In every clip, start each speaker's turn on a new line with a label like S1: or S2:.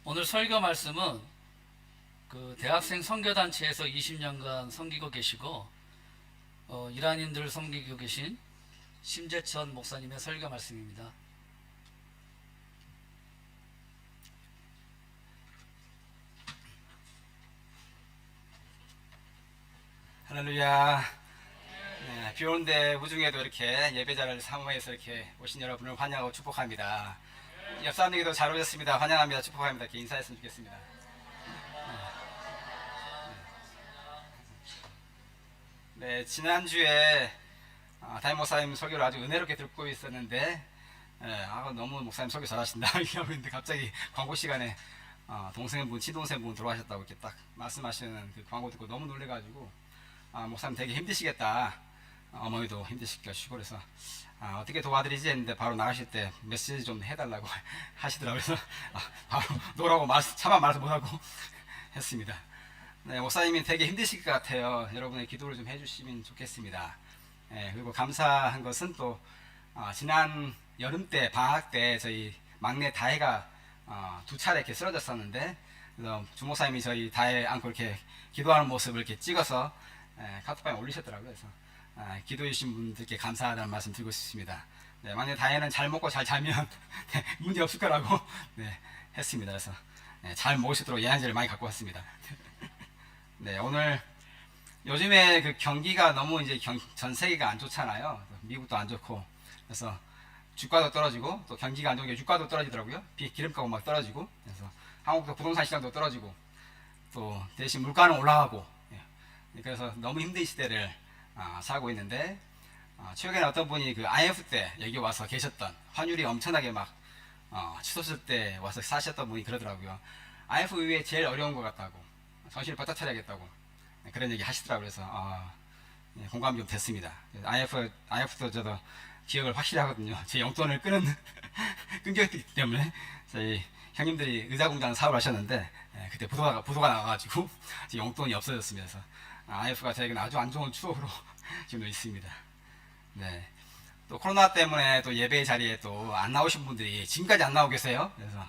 S1: 오늘 설교 말씀은 그 대학생 선교단체에서 20년간 섬기고 계시고 이란인들 섬기고 계신 심재천 목사님의 설교 말씀입니다.
S2: 할렐루야. 네, 비 오는데 우중에도 이렇게 예배자를 사모해서 이렇게 오신 여러분을 환영하고 축복합니다. 옆 사람에게도 잘 오셨습니다. 환영합니다. 축복합니다. 이렇게 인사했으면 좋겠습니다. 네, 지난주에 담임 목사님 설교를 아주 은혜롭게 듣고 있었는데 너무 목사님 설교 잘하신다 이러고 있는데 갑자기 광고 시간에 동생분, 친동생분 들어가셨다고 이렇게 딱 말씀하시는 그 광고 듣고 너무 놀래가지고 목사님 되게 힘드시겠다. 어머니도 힘드실까 시고 그래서 어떻게 도와드리지 했는데 바로 나가실 때 메시지 좀 해달라고 하시더라고요. 그래서 바로 노라고 차마 말씀 못하고 했습니다. 네, 목사님이 되게 힘드실 것 같아요. 여러분의 기도를 좀 해주시면 좋겠습니다. 그리고 감사한 것은 또 지난 여름 때 방학 때 저희 막내 다혜가 2차례 이렇게 쓰러졌었는데 그래서 주목사님이 저희 다혜 안고 이렇게 기도하는 모습을 이렇게 찍어서 카톡방에 올리셨더라고요. 그래서 기도해 주신 분들께 감사하다는 말씀 드리고 싶습니다. 네, 막내 다혜는 잘 먹고 잘 자면 문제 없을 거라고 했습니다. 그래서 잘 먹을 수 있도록 영양제를 많이 갖고 왔습니다. 네, 오늘 요즘에 그 경기가 너무 이제 전 세계가 안 좋잖아요. 미국도 안 좋고 그래서 주가도 떨어지고 또 경기가 안 좋은 게 유가도 떨어지더라고요. 기름값도 막 떨어지고 그래서 한국도 부동산 시장도 떨어지고 또 대신 물가는 올라가고 그래서 너무 힘든 시대를 살고 있는데 최근에 어떤 분이 그 IMF 때 여기 와서 계셨던 환율이 엄청나게 막 치솟을 때 와서 사셨던 분이 그러더라고요. IMF 이후에 제일 어려운 것 같다고 정신을 바짝 차려야겠다고 그런 얘기 하시더라고요. 그래서 공감이 좀 됐습니다. IMF도 저도 기억을 확실히 하거든요. 제 용돈을 끊겼기 때문에 저희 형님들이 의자공장 사업을 하셨는데 그때 부도가 나가지고 제 용돈이 없어졌으면서 IMF가 저에게는 아주 안 좋은 추억으로 지금도 있습니다. 네. 또 코로나 때문에 또 예배 자리에 또 안 나오신 분들이 지금까지 안 나오고 계세요. 그래서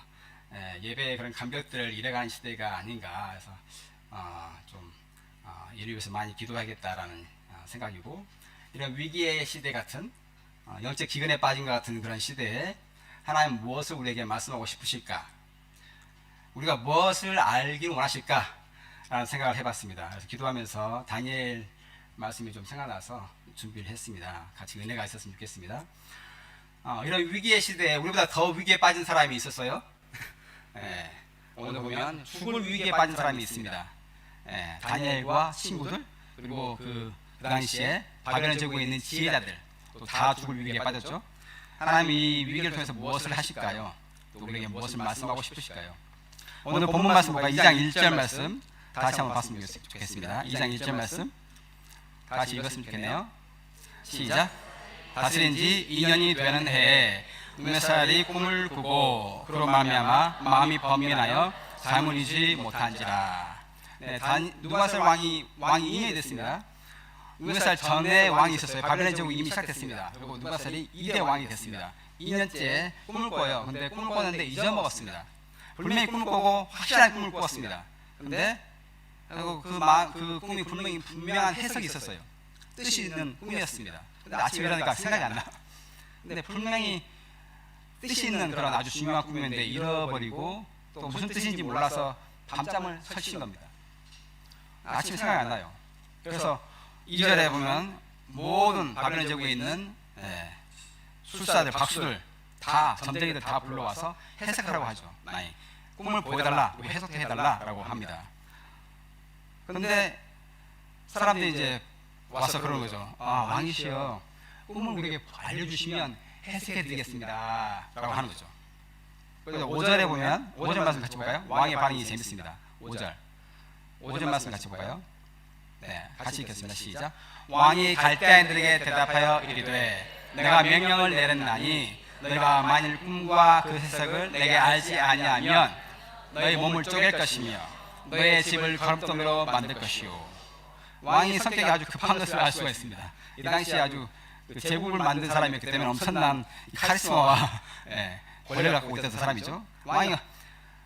S2: 예배의 그런 감격들을 잃어가는 시대가 아닌가 해서 좀 이를 위해서 많이 기도하겠다라는 생각이고 이런 위기의 시대 같은 영적 기근에 빠진 것 같은 그런 시대에 하나님 무엇을 우리에게 말씀하고 싶으실까? 우리가 무엇을 알기를 원하실까? 라는 생각을 해봤습니다. 그래서 기도하면서 다니엘 말씀이 좀 생각나서 준비를 했습니다. 같이 은혜가 있었으면 좋겠습니다. 이런 위기의 시대에 우리보다 더 위기에 빠진 사람이 있었어요. 오늘 보면 죽을 위기에 빠진 사람이 있습니다. 다니엘과 친구들 그리고 그 당시에 바벨론 제국에 있는 지혜자들 다 죽을 위기에 빠졌죠. 하나님이 이 위기를 통해서 무엇을 하실까요? 또 우리에게 무엇을 말씀하고 싶으실까요? 오늘 본문 말씀 보니까 2장 1절 말씀 다시 한번 봤으면 좋겠습니다. 2장 1절 말씀 같이 읽었으면 좋겠네요. 시작. 다스린 지 2년이 되는 해에 누메살이 꿈을 꾸고 그로 말미암아 마음이 번민하여 잠을 이루지 못한지라. 누가살 왕이 2년이 됐습니다. 누가살 전에 왕이 있었어요. 바벨론 제국이 이미 시작됐습니다. 그리고 누가살이 2대 왕이 됐습니다. 2년째 꿈을 꿔요. 근데 꿈을 꿨는데 잊어먹었습니다. 분명히 꿈을 꾸고 확실한 꿈을 꾸었습니다. 근데 그 꿈이 분명한 해석이 있었어요. 뜻이 있는 꿈이었습니다. 근데 아침에 일어나니까 생각이 안 나. 근데 분명히 뜻이 있는 그런 아주 중요한 꿈이었는데 잃어버리고 또 무슨 뜻인지 몰라서 밤잠을 설치는 겁니다. 아침에 생각이 안 나요. 그래서 2절에 보면 모든 바벨론 제국에 있는 술사들, 박수들 다 점쟁이들 다 불러와서 해석하라고 하죠. 꿈을 보여달라, 해석해달라라고 합니다. 근데 사람들이 이제 와서 그러는 거죠. 왕이시여, 꿈을 우리에게 알려주시면 해석해드리겠습니다 라고 하는 거죠. 그래서 5절에 보면 5절 말씀 같이 볼까요? 왕의 반응이 재밌습니다. 5절 말씀 같이 볼까요? 네, 같이 읽겠습니다. 시작. 왕이 갈대아인들에게 대답하여 이르되 내가 명령을 내렸나니 너희가 만일 꿈과 그 해석을 내게 알지 아니하면 너희 몸을 쪼갤 것이며 너의 집을 거름덩이로 만들 것이요. 왕이 성격이 아주 급한 것을 알 수가 있습니다. 이 당시에 아주 그 제국을 만든 사람이었기 때문에 엄청난 카리스마와 권력을 갖고 있었던 사람이죠. 왕이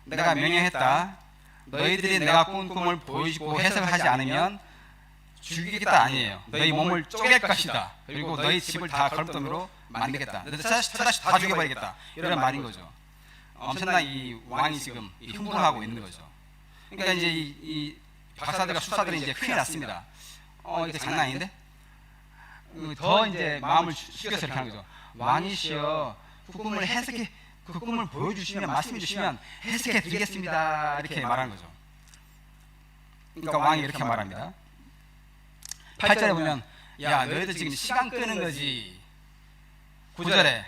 S2: 내가 명령했다. 너희들이 내가 꾼 꿈을 보여주고 해석을 하지 않으면 죽이겠다 아니에요. 너희 몸을 쪼갤 것이다. 그리고 너희 집을 다 거름돈으로 만들겠다. 너희 처자식 다 죽여버리겠다. 이런 말인 거죠. 엄청난 이 왕이 지금 흥분하고 있는 거죠. 그러니까 이제 이 박사들과 수사들이 이제 큰일 났습니다. 이게 장난 아닌데? 더 이제 마음을 숙여서 이렇게 하는 거죠. 왕이시여, 그 꿈을 해석해, 그 꿈을 보여주시면, 말씀해 주시면 해석해 드리겠습니다. 이렇게 말하는 거죠. 그러니까 왕이 이렇게 말합니다. 8절에 보면, 야, 너희들 지금 시간 끄는 거지. 9절에,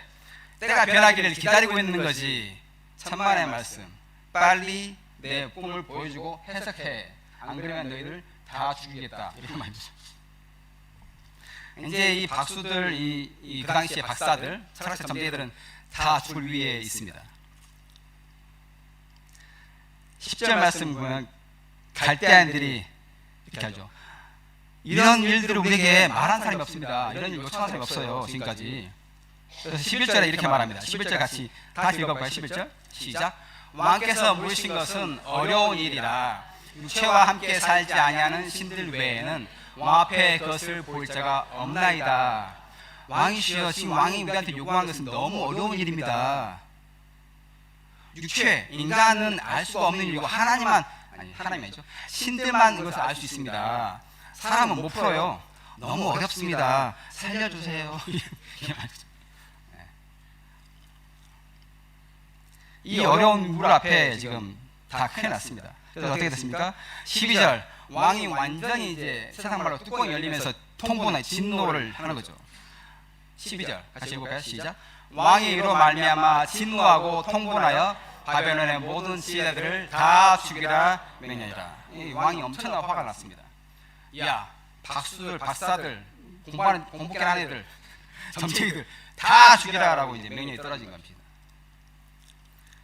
S2: 때가 변하기를 기다리고 있는 거지. 천만의 말씀. 빨리 내 꿈을 보여주고 해석해. 안 그러면 너희들 다 죽이겠다. 이렇게 말이죠. 이제 이 박수들, 그 당시에 박사들, 철학자 점재들은 다 죽을 위에 있습니다. 10절 말씀 보면 갈대아인들이 이렇게 하죠. 이런 일들을 우리에게 말한 사람이 없습니다. 이런 일 요청한 사람이 없어요, 지금까지. 그래서 11절에 이렇게 말합니다. 11절 같이 다시 읽어봐요. 11절 시작. 왕께서 물으신 것은 어려운 일이라 육체와 함께 살지 아니하는 신들 외에는 왕 앞에 그것을 볼 자가 없나이다. 왕이시여, 지금 왕이 우리한테 요구한 것은 너무 어려운 일입니다. 육체, 인간은 알 수가 없는 일이고 하나님만, 아니 하나님이 아니죠, 신들만 그것을 알 수 있습니다. 사람은 못 풀어요. 너무 어렵습니다. 살려주세요. 이 어려운 물 앞에 지금 다 큰일 났습니다. 그래서 어떻게 됐습니까? 12절, 왕이 완전히 이제 세상 말로 뚜껑이 열리면서 통보나 진노를 하는 거죠. 12절 같이 읽어볼까요? 시작. 왕이 이로 말미암아 진노하고 통보하여 바벨론의 모든 지혜자들을 다 죽이라 명령이라. 이 왕이 엄청나게 화가 났습니다. 야, 박수들, 박사들, 공부하는 애들, 점쟁이들 다 죽이라라고 이제 명령이 떨어진 겁니다.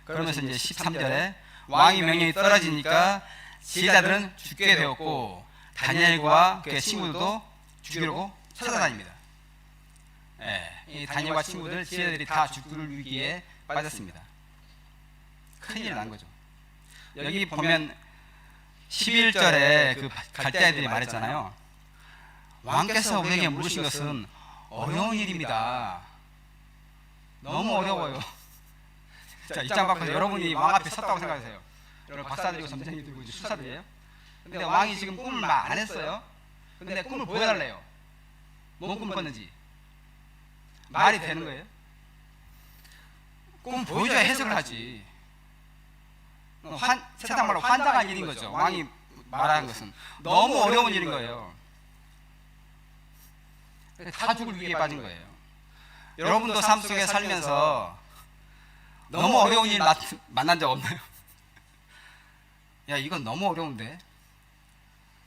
S2: 그러면서 이제 13절에 왕이 명령이 떨어지니까 지혜자들은 죽게 되었고 다니엘과 그의 친구들도 죽이려고 찾아다닙니다. 이 다니엘과 친구들, 지혜자들이 다 죽을 위기에 빠졌습니다. 큰일 난 거죠. 여기 보면 11절에 그 갈대아인들이 말했잖아요. 왕께서 우리에게 물으신 것은 어려운 일입니다. 너무 어려워요. 자, 입장 바꿔서 여러분이 왕 앞에 섰다고 생각하세요. 여러분 박사들이고 점쟁이들이고 수사들이에요. 근데 왕이 지금 꿈을 말 안 했어요. 근데 꿈을 보여달래요. 뭔 꿈을 꿨는지. 말이 되는 거예요? 꿈 보여줘야 해석을 하지. 세상 말로 환장한 일인 거죠. 왕이 말하는 것은 너무 어려운 일인 거예요. 다 죽을 위기에 빠진 거예요. 여러분도 삶 속에 살면서 너무 어려운 일 만난 적 없나요? 야, 이건 너무 어려운데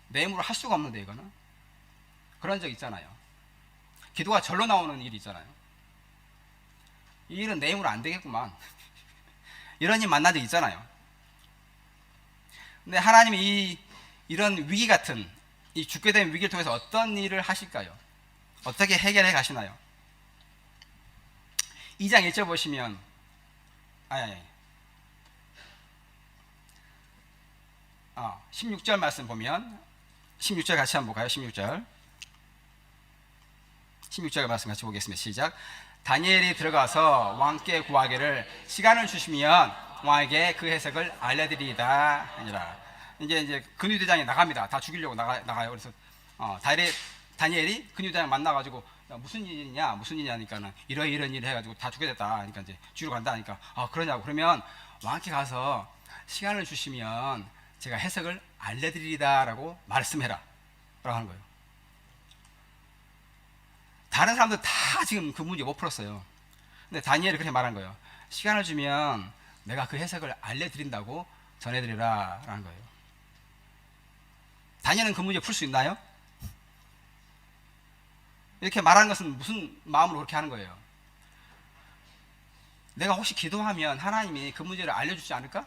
S2: 내 힘으로 할 수가 없는데 이거는. 그런 적 있잖아요. 기도가 절로 나오는 일이 있잖아요. 이 일은 내 힘으로 안 되겠구만. 이런 일 만난 적 있잖아요. 근데 하나님이 이런 위기 같은, 이 죽게 된 위기를 통해서 어떤 일을 하실까요? 어떻게 해결해 가시나요? 2장 1절 보시면 16절 말씀 보면 16절 같이 한번 볼까요? 16절 말씀 같이 보겠습니다. 시작. 다니엘이 들어가서 왕께 구하기를 시간을 주시면 왕에게 그 해석을 알려드리이다 아니라. 이제 근위대장이 나갑니다. 다 죽이려고 나가요. 그래서 다니엘이 근위대장 만나가지고 무슨 일이냐 하니까는 이런 일을 해가지고 다 죽여졌다. 그러니까 이제 죽이러 간다 하니까 그러냐고. 그러면 왕께 가서 시간을 주시면 제가 해석을 알려드리리다라고 말씀해라 라고 하는 거예요. 다른 사람들 다 지금 그 문제 못 풀었어요. 근데 다니엘이 그렇게 말한 거예요. 시간을 주면 내가 그 해석을 알려드린다고 전해드리라 라는 거예요. 다니엘은 그 문제 풀 수 있나요? 이렇게 말하는 것은 무슨 마음으로 그렇게 하는 거예요? 내가 혹시 기도하면 하나님이 그 문제를 알려주지 않을까?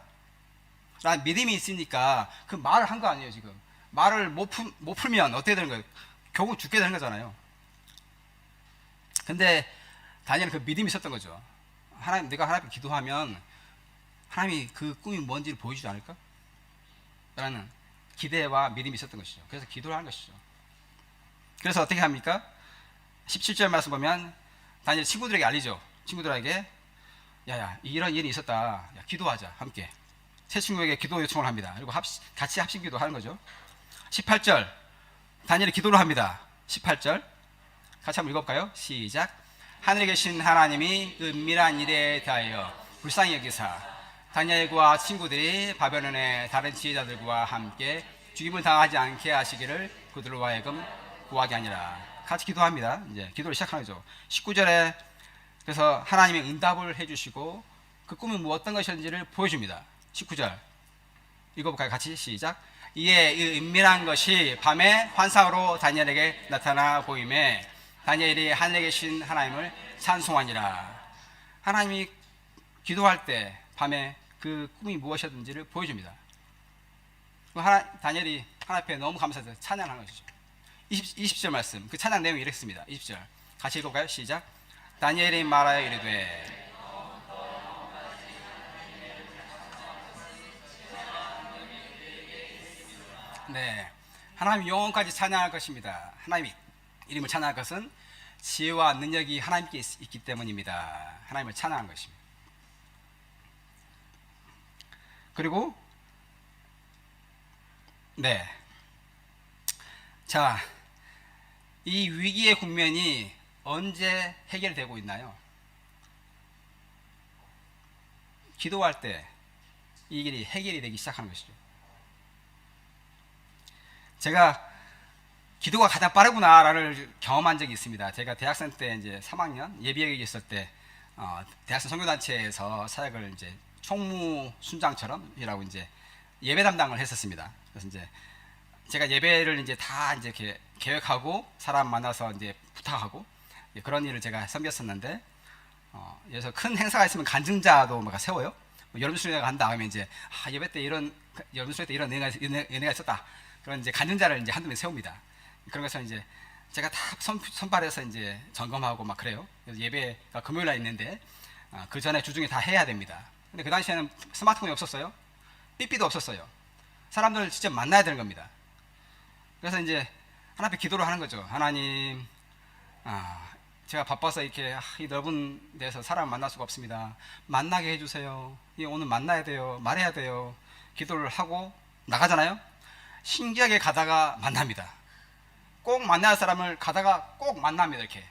S2: 라는 믿음이 있으니까 그 말을 한 거 아니에요. 지금 말을 못 풀면 어떻게 되는 거예요? 결국 죽게 되는 거잖아요. 근데 다니엘은 그 믿음이 있었던 거죠. 하나님, 내가 하나님께 기도하면 하나님이 그 꿈이 뭔지를 보여주지 않을까? 라는 기대와 믿음이 있었던 것이죠. 그래서 기도를 하는 것이죠. 그래서 어떻게 합니까? 17절 말씀 보면 다니엘 친구들에게 알리죠. 친구들에게 야야 이런 일이 있었다. 야, 기도하자 함께. 세 친구에게 기도 요청을 합니다. 그리고 같이 합심 기도하는 거죠. 18절 다니엘이 기도를 합니다. 18절 같이 한번 읽어볼까요? 시작. 하늘에 계신 하나님이 은밀한 일에 대하여 불쌍히 여기사 다니엘과 친구들이 바벨론의 다른 지혜자들과 함께 죽임을 당하지 않게 하시기를 그들로 하여금 구하게 하니라. 같이 기도합니다. 이제 기도를 시작하는 거죠. 19절에 그래서 하나님이 응답을 해주시고 그 꿈이 어떤 것이었는지를 보여줍니다. 19절 읽어볼까요? 같이 시작. 이에 이 은밀한 것이 밤에 환상으로 다니엘에게 나타나 보임에 다니엘이 하늘에 계신 하나님을 찬송하니라. 하나님이 기도할 때 밤에 그 꿈이 무엇이었는지를 보여줍니다. 다니엘이 하나님 앞에 너무 감사해서 찬양하는 것이죠. 20절 말씀 그 찬양 내용이 이렇습니다. 20절 같이 읽어볼까요? 시작. 다니엘이 말하여 이르되 네, 하나님 영원까지 찬양할 것입니다. 하나님 이름을 찬양할 것은 지혜와 능력이 하나님께 있기 때문입니다. 하나님을 찬양한 것입니다. 그리고 네, 자, 이 위기의 국면이 언제 해결되고 있나요? 기도할 때 이 일이 해결이 되기 시작하는 것이죠. 제가 기도가 가장 빠르구나를 경험한 적이 있습니다. 제가 대학생 때 이제 3학년 예비역에 있을 때 대학생 선교단체에서 사역을 이제 총무 순장처럼이라고 이제 예배 담당을 했었습니다. 그래서 이제 제가 예배를 이제 다 이제 이렇게 계획하고 사람 만나서 이제 부탁하고 그런 일을 제가 섬겼었는데 그래서 큰 행사가 있으면 간증자도 막 세워요. 여름수련회가 간 다음에 이제 예배 때 이런 여름수련회 때 이런 은혜가 있었다. 그런 이제 간증자를 이제 한두 명 세웁니다. 그런 것을 이제 제가 다 선발해서 이제 점검하고 막 그래요. 그래서 예배가 금요일 날 있는데 그 전에 주중에 다 해야 됩니다. 근데 그 당시에는 스마트폰이 없었어요. 삐삐도 없었어요. 사람들을 직접 만나야 되는 겁니다. 그래서 이제 하나님 앞에 기도를 하는 거죠. 하나님, 제가 바빠서 이렇게 이 넓은 데서 사람을 만날 수가 없습니다. 만나게 해주세요. 오늘 만나야 돼요. 말해야 돼요. 기도를 하고 나가잖아요. 신기하게 가다가 만납니다. 꼭 만날 사람을 가다가 꼭 만납니다. 이렇게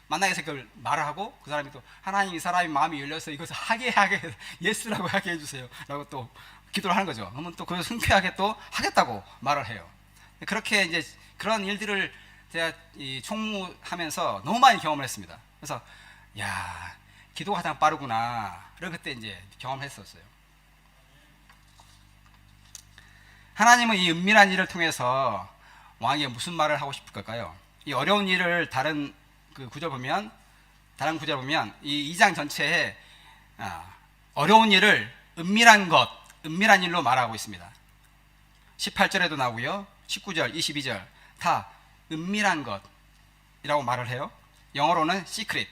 S2: 만나게 해서 그걸 말을 하고 그 사람이 또 하나님 이 사람이 마음이 열려서 이것을 하게 예스라고 하게 해주세요. 라고 또 기도를 하는 거죠. 그러면 또 그걸 흔쾌하게 또 하겠다고 말을 해요. 그렇게 이제 그런 일들을 제가 이 총무하면서 너무 많이 경험을 했습니다. 그래서 야 기도가 가장 빠르구나. 그때 이제 경험을 했었어요. 하나님은 이 은밀한 일을 통해서 왕에게 무슨 말을 하고 싶을 걸까요? 이 어려운 일을 다른 구절 보면 이 2장 전체에 어려운 일을 은밀한 일로 말하고 있습니다. 18절에도 나오고요. 19절, 22절 다 은밀한 것이라고 말을 해요. 영어로는 secret,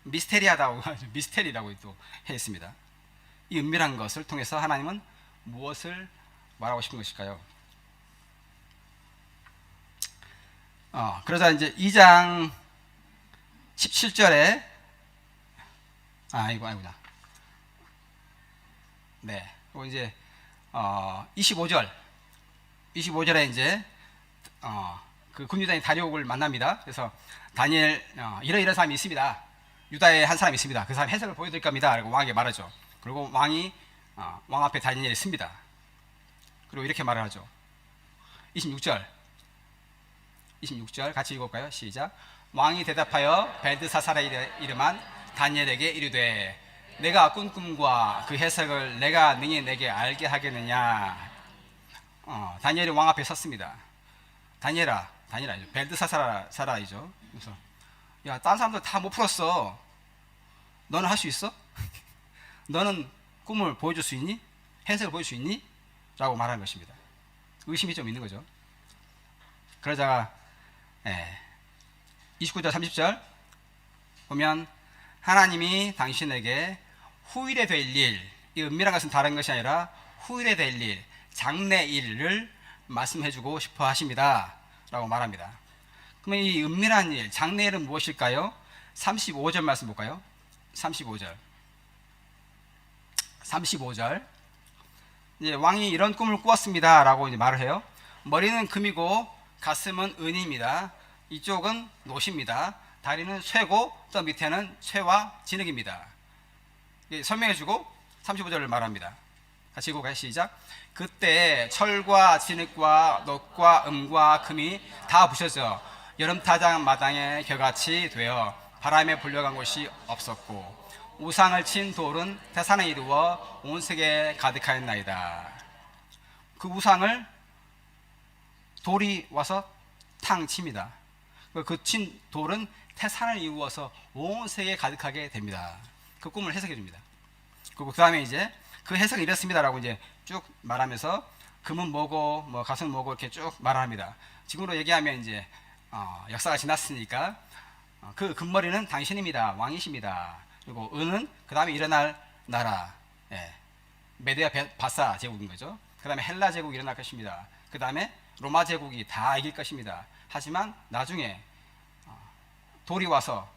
S2: 미스테리라고 또 해 있습니다. 이 은밀한 것을 통해서 하나님은 무엇을 말하고 싶은 것일까요? 그러자 이제 2장 17절에 아이고나. 네. 그리고 이제 25절에 이제 그 군주장인 다리옥을 만납니다. 그래서 다니엘 이런 사람이 있습니다. 유다에 한 사람이 있습니다. 그 사람 해석을 보여드릴 겁니다. 라고 왕에게 말하죠. 그리고 왕이 왕 앞에 다니엘이 씁니다. 그리고 이렇게 말을 하죠. 26절 같이 읽어볼까요? 시작. 왕이 대답하여 벨드사살에 이름한 다니엘에게 이르되 내가 꾼 꿈과 그 해석을 내가 능히 내게 알게 하겠느냐. 다니엘이 왕 앞에 섰습니다. 다니엘아 벨드사살이죠. 그래서 야, 다른 사람들 다 못 풀었어. 너는 할 수 있어? 너는 꿈을 보여줄 수 있니? 해석을 보여줄 수 있니? 라고 말하는 것입니다. 의심이 좀 있는 거죠. 그러다가 29절 30절 보면 하나님이 당신에게 후일에 될 일, 이 은밀한 것은 다른 것이 아니라 후일에 될 일, 장래일을 말씀해주고 싶어 하십니다 라고 말합니다. 그러면 이 은밀한 일, 장래일은 무엇일까요? 35절 말씀 볼까요? 35절 이제 왕이 이런 꿈을 꾸었습니다 라고 이제 말을 해요. 머리는 금이고 가슴은 은입니다. 이쪽은 노십니다. 다리는 쇠고 또 밑에는 쇠와 진흙입니다. 설명해주고 35절을 말합니다. 같이 읽어볼까요? 시작. 그때 철과 진흙과 놋과 음과 금이 다 부셔져 여름타장 마당에 겨같이 되어 바람에 불려간 곳이 없었고 우상을 친 돌은 태산에 이루어 온 세계에 가득하였나이다. 그 우상을 돌이 와서 탕 칩니다. 그 친 돌은 태산을 이루어서 온 세계에 가득하게 됩니다. 그 꿈을 해석해 줍니다. 그리고 그 다음에 이제 그 해석이 이렇습니다라고 이제 쭉 말하면서 금은 뭐고 뭐 가슴은 뭐고 이렇게 쭉 말합니다. 지금으로 얘기하면 이제 역사가 지났으니까 그 금머리는 당신입니다. 왕이십니다. 그리고 은은 그 다음에 일어날 나라, 메디아 바사 제국인 거죠. 그 다음에 헬라 제국이 일어날 것입니다. 그 다음에 로마 제국이 다 이길 것입니다. 하지만 나중에 돌이 와서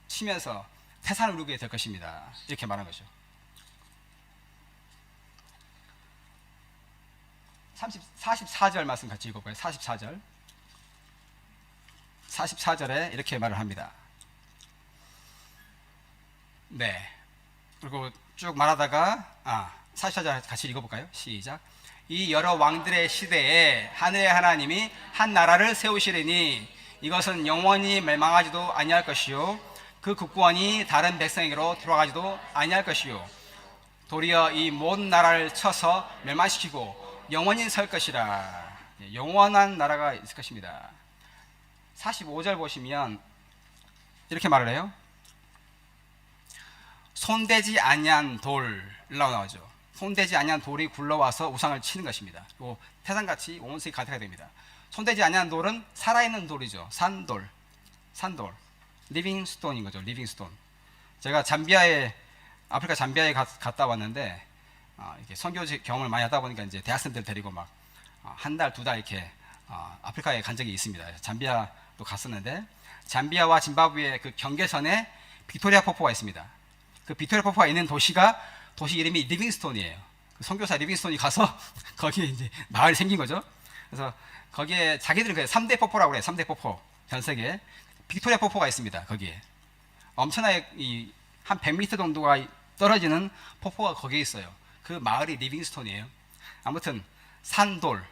S2: 치면서 태산을 이루게 될 것입니다. 이렇게 말한 거죠. 44절 말씀 같이 읽어볼까요? 44절에 이렇게 말을 합니다. 네. 그리고 쭉 말하다가 44절 같이 읽어볼까요? 시작. 이 여러 왕들의 시대에 하늘의 하나님이 한 나라를 세우시리니 이것은 영원히 멸망하지도 아니할 것이요 그 국권이 다른 백성에게로 돌아가지도 아니할 것이요 도리어 이 모든 나라를 쳐서 멸망시키고 영원히 설 것이라. 영원한 나라가 있을 것입니다. 45절 보시면 이렇게 말을 해요. 손대지 아니한 돌이라고 나오죠. 손대지 아니한 돌이 굴러와서 우상을 치는 것입니다. 그리고 태산같이 온 세계 가득하게 됩니다. 손대지 아니한 돌은 살아있는 돌이죠. 산돌, 리빙스톤인 거죠. 리빙스톤. 제가 아프리카 잠비아에 갔다 왔는데 이렇게 선교 경험을 많이 하다 보니까 이제 대학생들 데리고 막 한 달, 두 달 이렇게 아프리카에 간 적이 있습니다. 잠비아도 갔었는데 잠비아와 짐바브웨의 그 경계선에 빅토리아 폭포가 있습니다. 그 빅토리아 폭포가 있는 도시 이름이 리빙스톤이에요. 그 선교사 리빙스톤이 가서 거기에 이제 마을이 생긴 거죠. 그래서 거기에 자기들은 그 3대 폭포라고 그래요. 3대 폭포. 전 세계에 빅토리아 폭포가 있습니다. 거기에 엄청나게 한 100m 정도가 떨어지는 폭포가 거기에 있어요. 그 마을이 리빙스톤이에요. 아무튼 산돌,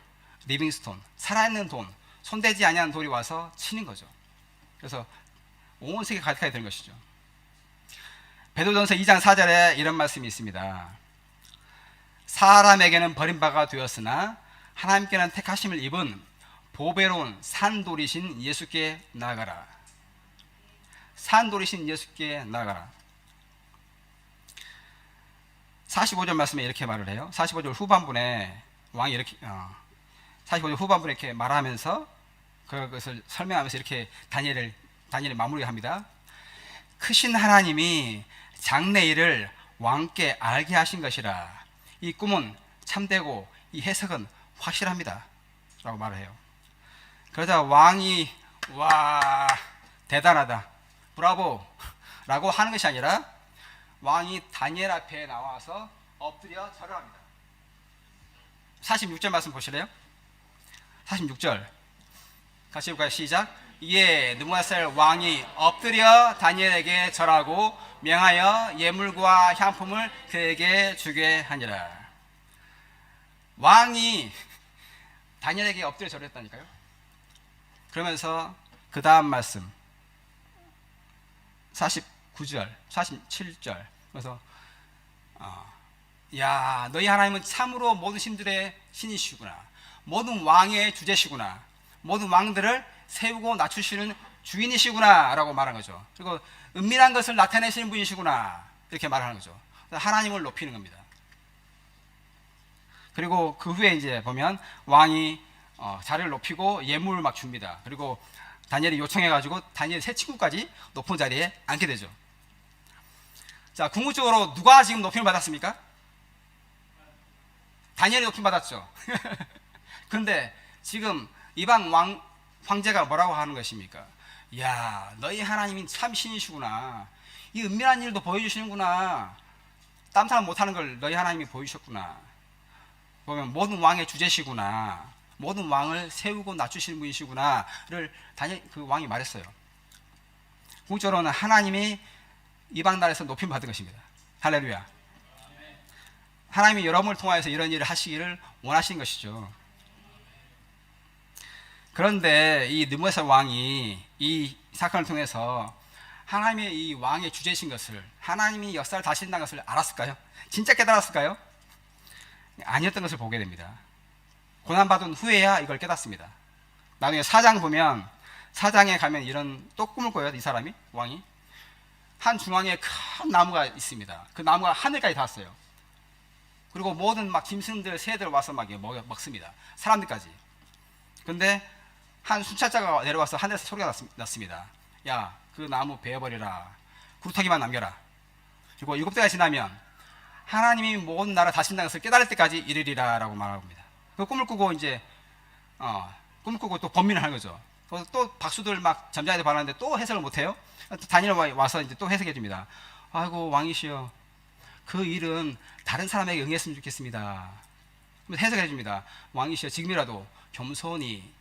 S2: 리빙스톤, 살아있는 돈, 손대지 아니한 돌이 와서 치는 거죠. 그래서 온 세계 가득하게 된 것이죠. 베드로전서 2장 4절에 이런 말씀이 있습니다. 사람에게는 버림받아 되었으나 하나님께는 택하심을 입은 보배로운 산돌이신 예수께 나아가라. 산돌이신 예수께 나아가라. 45절 말씀에 이렇게 말을 해요. 45절 후반부에 왕이 이렇게 45절 후반부에 이렇게 말하면서 그것을 설명하면서 이렇게 다니엘이 마무리합니다. 크신 하나님이 장래일을 왕께 알게 하신 것이라. 이 꿈은 참되고 이 해석은 확실합니다 라고 말을 해요. 그러자 왕이 와 대단하다 브라보 라고 하는 것이 아니라 왕이 다니엘 앞에 나와서 엎드려 절을 합니다. 46절 말씀 보실래요? 46절 같이 볼까요? 시작. 이에 느부갓네살 왕이 엎드려 다니엘에게 절하고 명하여 예물과 향품을 그에게 주게 하니라. 왕이 다니엘에게 엎드려 절했다니까요. 그러면서 그 다음 말씀 49절 47절 그래서 야 너희 하나님은 참으로 모든 신들의 신이시구나. 모든 왕의 주제시구나. 모든 왕들을 세우고 낮추시는 주인이시구나 라고 말한 거죠. 그리고 은밀한 것을 나타내시는 분이시구나 이렇게 말하는 거죠. 하나님을 높이는 겁니다. 그리고 그 후에 이제 보면 왕이 자리를 높이고 예물을 막 줍니다. 그리고 다니엘이 요청해가지고 다니엘 세 친구까지 높은 자리에 앉게 되죠. 자, 궁극적으로 누가 지금 높임을 받았습니까? 다니엘이 높임 받았죠. 그런데 지금 이방 황제가 뭐라고 하는 것입니까? 야, 너희 하나님이 참 신이시구나. 이 은밀한 일도 보여주시는구나. 딴 사람 못하는 걸 너희 하나님이 보여주셨구나. 보면 모든 왕의 주제시구나. 모든 왕을 세우고 낮추시는 분이시구나를 다니엘 그 왕이 말했어요. 궁극적으로는 하나님이 이방 나라에서 높임 받은 것입니다. 할렐루야. 하나님이 여러분을 통하여서 이런 일을 하시기를 원하시는 것이죠. 그런데 이 느부갓네살 왕이 이 사건을 통해서 하나님의 이 왕의 주제이신 것을, 하나님이 역사를 다스린다는 것을 알았을까요? 진짜 깨달았을까요? 아니었던 것을 보게 됩니다. 고난받은 후에야 이걸 깨닫습니다. 나중에 사장 보면, 사장에 가면 이런 또 꿈을 꿔요. 이 사람이, 왕이. 한 중앙에 큰 나무가 있습니다. 그 나무가 하늘까지 닿았어요. 그리고 모든 막 짐승들, 새들 와서 막 먹습니다. 사람들까지. 근데 한 순찰자가 내려와서 하늘에서 소리가 났습니다. 야, 그 나무 베어버리라. 구루터기만 남겨라. 그리고 7대가 지나면 하나님이 모든 나라 다스린다는 것을 깨달을 때까지 이르리라 라고 말합니다. 그 꿈을 꾸고 이제 꿈을 꾸고 또 번민을 하는 거죠. 또 박수들 막 점잖이들 바라는데 또 해석을 못해요. 다니엘 와서 이제 또 해석해 줍니다. 아이고 왕이시여, 그 일은 다른 사람에게 응했으면 좋겠습니다. 해석해 줍니다. 왕이시여, 지금이라도 겸손히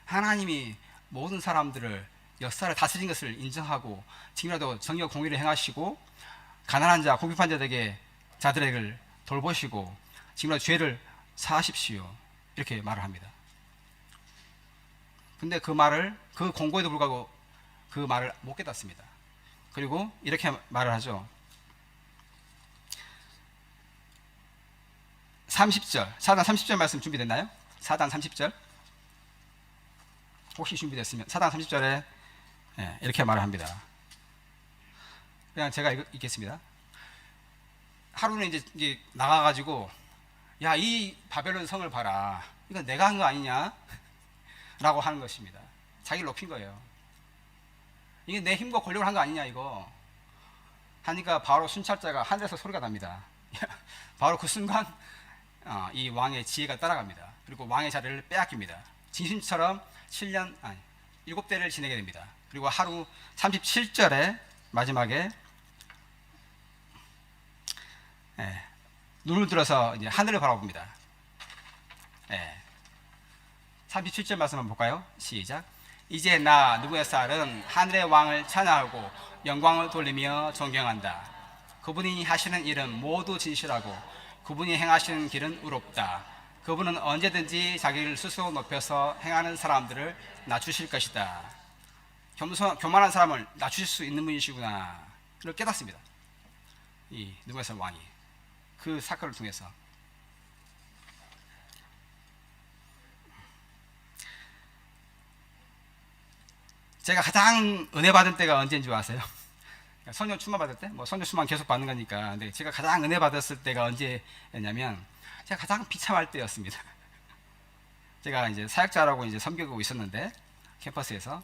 S2: 하나님이 모든 사람들을 역사를 다스린 것을 인정하고 지금이라도 정의와 공의를 행하시고 가난한 자, 궁핍한 자들에게 돌보시고 지금이라도 죄를 사하십시오. 이렇게 말을 합니다. 근데 그 공고에도 불구하고 그 말을 못 깨닫습니다. 그리고 이렇게 말을 하죠. 30절, 4단 30절 말씀 준비됐나요? 4단 30절. 혹시 준비됐으면 4단 30절에 이렇게 말을 합니다. 그냥 제가 읽겠습니다. 하루는 이제 나가가지고, 야, 이 바벨론 성을 봐라. 이거 내가 한 거 아니냐? 라고 하는 것입니다. 자기를 높인 거예요. 이게 내 힘과 권력을 한 거 아니냐, 이거. 하니까 바로 순찰자가 하늘에서 소리가 납니다. 바로 그 순간 이 왕의 지혜가 따라갑니다. 그리고 왕의 자리를 빼앗깁니다. 진심처럼 7대를 지내게 됩니다. 그리고 하루 37절에 마지막에 눈을 들어서 이제 하늘을 바라봅니다. 37절 말씀 한번 볼까요? 시작. 이제 나 느부갓네살은 하늘의 왕을 찬양하고 영광을 돌리며 존경한다. 그분이 하시는 일은 모두 진실하고 그분이 행하시는 길은 의롭다. 그분은 언제든지 자기를 스스로 높여서 행하는 사람들을 낮추실 것이다. 교만한 사람을 낮추실 수 있는 분이시구나. 를 깨닫습니다. 이 느부갓네살 왕이 그 사건을 통해서. 제가 가장 은혜 받은 때가 언제인 줄 아세요? 성령 충만 받을 때? 뭐 성령 충만 계속 받는 거니까. 근데 제가 가장 은혜 받았을 때가 언제였냐면 제가 가장 비참할 때였습니다. 제가 이제 사역자라고 이제 섬기고 있었는데 캠퍼스에서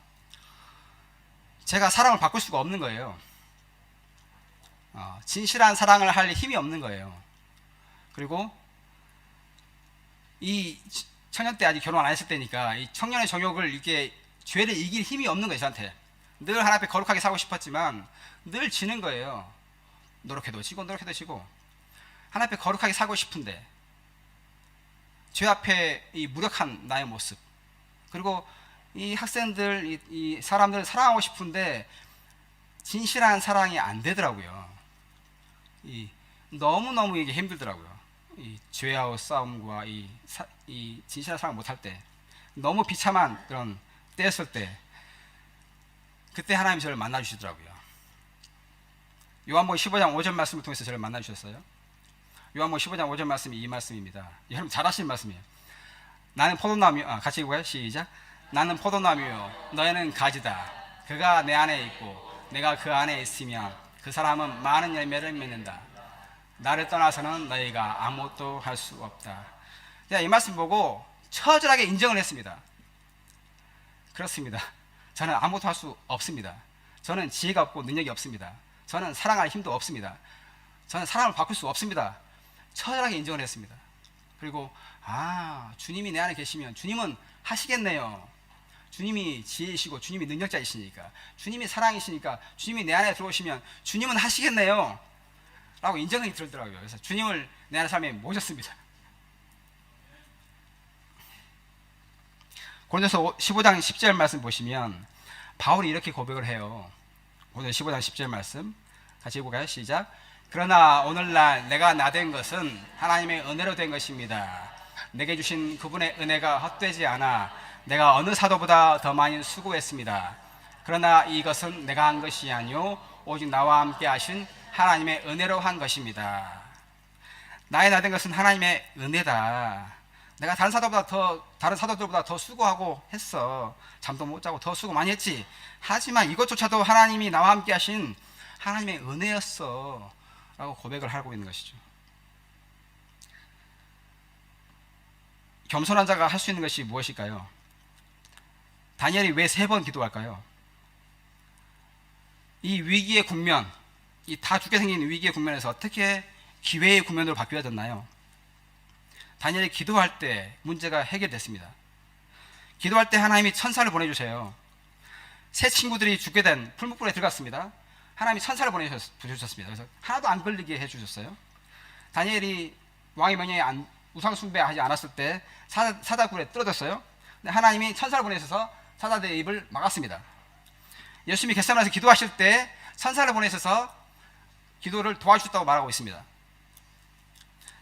S2: 제가 사랑을 바꿀 수가 없는 거예요. 진실한 사랑을 할 힘이 없는 거예요. 그리고 이 청년 때 아직 결혼 안 했을 때니까 이 청년의 정욕을 이렇게 죄를 이길 힘이 없는 거예요. 저한테 늘 하나님 앞에 거룩하게 살고 싶었지만 늘 지는 거예요. 노력해도 지고 하나님 앞에 거룩하게 살고 싶은데 죄 앞에 이 무력한 나의 모습, 그리고 이 학생들, 이 사람들을 사랑하고 싶은데 진실한 사랑이 안 되더라고요. 너무너무 이게 힘들더라고요. 이 죄와 싸움과 이 진실한 사랑을 못할 때, 너무 비참한 그런 때였을 때, 그때 하나님이 저를 만나주시더라고요. 요한복음 15장 5절 말씀을 통해서 저를 만나주셨어요. 요한복음 15장 5절 말씀이 이 말씀입니다. 여러분 잘 아시는 말씀이에요. 나는 포도나무, 같이 읽어요. 시작. 나는 포도나무요, 너희는 가지다. 그가 내 안에 있고 내가 그 안에 있으면 그 사람은 많은 열매를 맺는다. 나를 떠나서는 너희가 아무것도 할 수 없다. 제가 이 말씀 보고 처절하게 인정을 했습니다. 그렇습니다. 저는 아무것도 할 수 없습니다. 저는 지혜가 없고 능력이 없습니다. 저는 사랑할 힘도 없습니다. 저는 사랑을 바꿀 수 없습니다. 처절하게 인정을 했습니다. 그리고 주님이 내 안에 계시면 주님은 하시겠네요. 주님이 지혜이시고 주님이 능력자이시니까, 주님이 사랑이시니까, 주님이 내 안에 들어오시면 주님은 하시겠네요 라고 인정이 들더라고요. 그래서 주님을 내 안에 삶에 모셨습니다. 고린도서 15장 10절 말씀 보시면 바울이 이렇게 고백을 해요. 오늘 15장 10절 말씀 같이 읽어볼까요? 시작. 그러나 오늘날 내가 나된 것은 하나님의 은혜로 된 것입니다. 내게 주신 그분의 은혜가 헛되지 않아 내가 어느 사도보다 더 많이 수고했습니다. 그러나 이것은 내가 한 것이 아니요 오직 나와 함께 하신 하나님의 은혜로 한 것입니다. 나의 나된 것은 하나님의 은혜다. 내가 다른 사도들보다 더 수고하고 했어. 잠도 못 자고 더 수고 많이 했지. 하지만 이것조차도 하나님이 나와 함께 하신 하나님의 은혜였어 라고 고백을 하고 있는 것이죠. 겸손한 자가 할 수 있는 것이 무엇일까요? 다니엘이 왜 3번 기도할까요? 이 위기의 국면, 이 다 죽게 생긴 위기의 국면에서 어떻게 기회의 국면으로 바뀌어졌나요? 다니엘이 기도할 때 문제가 해결됐습니다. 기도할 때 하나님이 천사를 보내주세요. 세 친구들이 죽게 된 풀무불에 들어갔습니다. 하나님이 천사를 보내주셨습니다. 그래서 하나도 안 걸리게 해주셨어요. 다니엘이 왕의 명령에 우상 숭배하지 않았을 때 사자굴에 떨어졌어요. 근데 하나님이 천사를 보내셔서 사자들의 입을 막았습니다. 예수님이 겟세마네에서 기도하실 때 천사를 보내셔서 기도를 도와주셨다고 말하고 있습니다.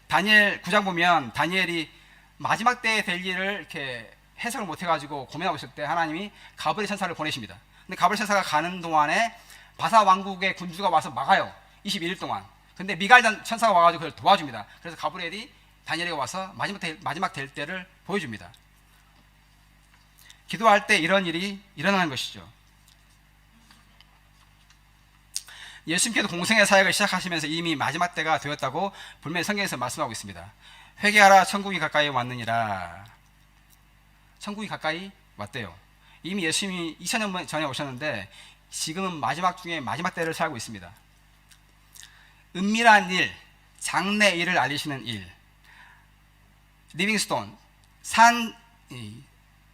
S2: 다니엘 9장 보면 다니엘이 마지막 때에 될 일을 이렇게 해석을 못해가지고 고민하고 있을 때 하나님이 가브리엘 천사를 보내십니다. 근데 가브리엘 천사가 가는 동안에 바사 왕국의 군주가 와서 막아요. 21일 동안. 근데 미가엘 천사가 와가지고 그걸 도와줍니다. 그래서 가브리엘이 다니엘에게 와서 마지막 될 때를 보여줍니다. 기도할 때 이런 일이 일어나는 것이죠. 예수님께서 공생의 사역을 시작하시면서 이미 마지막 때가 되었다고 분명히 성경에서 말씀하고 있습니다. 회개하라 천국이 가까이 왔느니라. 천국이 가까이 왔대요. 이미 예수님이 2000년 전에 오셨는데 지금은 마지막 중에 마지막 때를 살고 있습니다. 은밀한 일, 장래 일을 알리시는 일. 리빙스톤,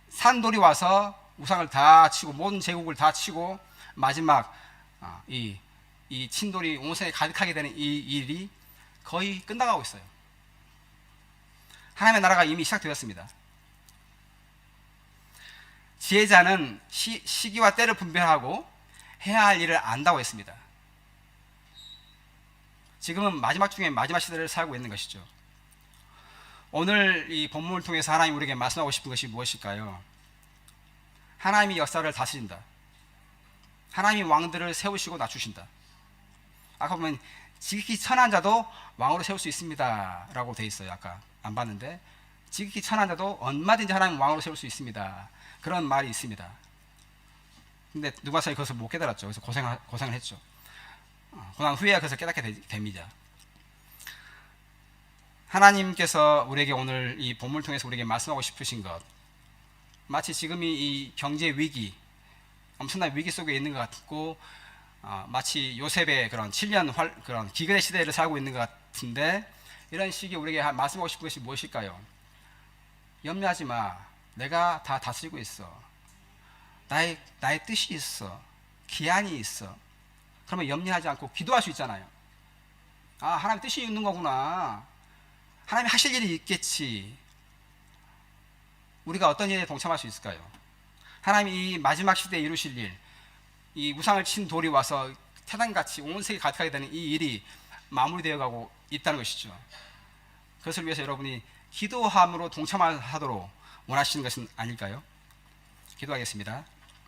S2: 산돌이 와서 우상을 다 치고 모든 제국을 다 치고 마지막 이 친돌이 온 세상에 가득하게 되는 이 일이 거의 끝나가고 있어요. 하나님의 나라가 이미 시작되었습니다. 지혜자는 시기와 때를 분별하고 해야 할 일을 안다고 했습니다. 지금은 마지막 중에 마지막 시대를 살고 있는 것이죠. 오늘 이 본문을 통해서 하나님 우리에게 말씀하고 싶은 것이 무엇일까요? 하나님이 역사를 다스린다. 하나님이 왕들을 세우시고 낮추신다. 아까 보면 지극히 천한 자도 왕으로 세울 수 있습니다 라고 돼 있어요. 아까 안 봤는데 지극히 천한 자도 얼마든지 하나님 왕으로 세울 수 있습니다. 그런 말이 있습니다. 근데 누가사이 그것을 못 깨달았죠. 그래서 고생을 했죠. 고난 후에야 그것을 깨닫게 됩니다. 하나님께서 우리에게 오늘 이 본문을 통해서 우리에게 말씀하고 싶으신 것, 마치 지금이 이 경제 위기, 엄청난 위기 속에 있는 것 같고 마치 요셉의 그런 7년 그런 기근의 시대를 살고 있는 것 같은데, 이런 시기에 우리에게 말씀하고 싶은 것이 무엇일까요? 염려하지 마. 내가 다 다스리고 있어. 나의 뜻이 있어. 기한이 있어. 그러면 염려하지 않고 기도할 수 있잖아요. 하나님 뜻이 있는 거구나. 하나님이 하실 일이 있겠지. 우리가 어떤 일에 동참할 수 있을까요? 하나님이 이 마지막 시대에 이루실 일, 이 우상을 친 돌이 와서 태단같이 온 세계 가득하게 되는 이 일이 마무리되어 가고 있다는 것이죠. 그것을 위해서 여러분이 기도함으로 동참하도록 원하시는 것은 아닐까요? 기도하겠습니다.